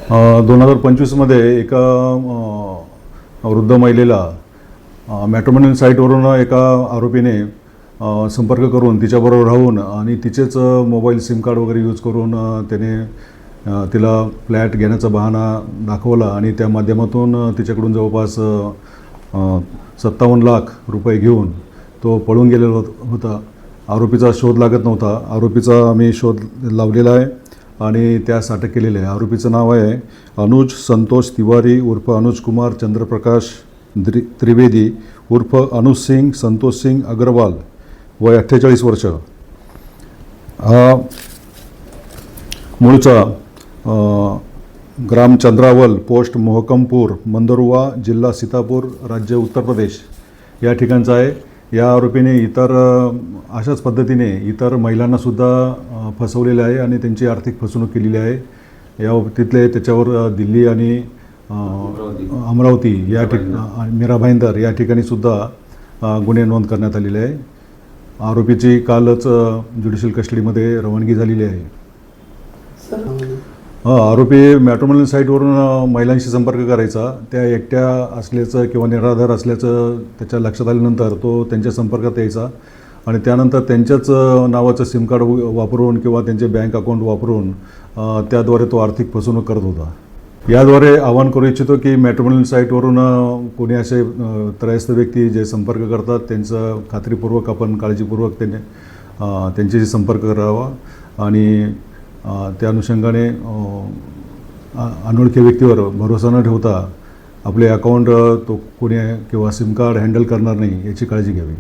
2025मध्ये एका वृद्ध महिलेला मॅट्रिमोनियल साईटवरून एका आरोपीने संपर्क करून तिच्याबरोबर राहून आणि तिचेच मोबाईल सिम कार्ड वगैरे यूज करून त्याने तिला फ्लॅट घेण्याचा बहाणा दाखवला आणि त्या माध्यमातून तिच्याकडून जवळपास 57 लाख रुपये घेऊन तो पळून गेलेला होता. आरोपीचा शोध लागत नव्हता. आरोपीचा आम्ही शोध लावलेला आहे आणि त्यास अटक केलेली आहे. आरोपीचं नाव आहे अनुज संतोष तिवारी उर्फ अनुज कुमार चंद्रप्रकाश त्रिवेदी उर्फ अनुज सिंग संतोष सिंग अग्रवाल, वय 48 वर्ष. हा मूळचा ग्राम चंद्रावल, पोस्ट मोहकमपूर, मंदरुवा, जिल्हा सीतापूर, राज्य उत्तर प्रदेश या ठिकाणचा आहे. या आरोपीने अशाच पद्धतीने इतर महिलांनासुद्धा फसवलेले आहे आणि त्यांची आर्थिक फसवणूक केलेली आहे. या बाबतीतले त्याच्यावर दिल्ली आणि अमरावती या ठिकाणी मीरा भाईंदर या ठिकाणीसुद्धा गुन्हे नोंद करण्यात आलेले आहे. आरोपीची कालच ज्युडिशियल कस्टडीमध्ये रवानगी झालेली आहे. आरोपी मॅट्रिमोनियल साईटवरून महिलांशी संपर्क करायचा. त्या एकट्या असल्याचं किंवा निराधार असल्याचं त्याच्या लक्षात आल्यानंतर तो त्यांच्या संपर्कात यायचा आणि त्यानंतर त्यांच्याच नावाचं सिम कार्ड वापरून किंवा त्यांचे बँक अकाउंट वापरून त्याद्वारे तो आर्थिक फसवणूक करत होता. याद्वारे आवाहन करू इच्छितो की मॅट्रिमोनियल साईटवरून कोणी असे त्रयस्थ व्यक्ती जे संपर्क करतात त्यांचं खात्रीपूर्वक आपण काळजीपूर्वक त्यांच्याशी संपर्क करावा आणि त्या अनुषंगाने अनोळखी व्यक्तीवर भरोसा न ठेवता आपले अकाउंट तो कोणी किंवा सिम कार्ड हँडल करणार नाही याची काळजी घ्यावी.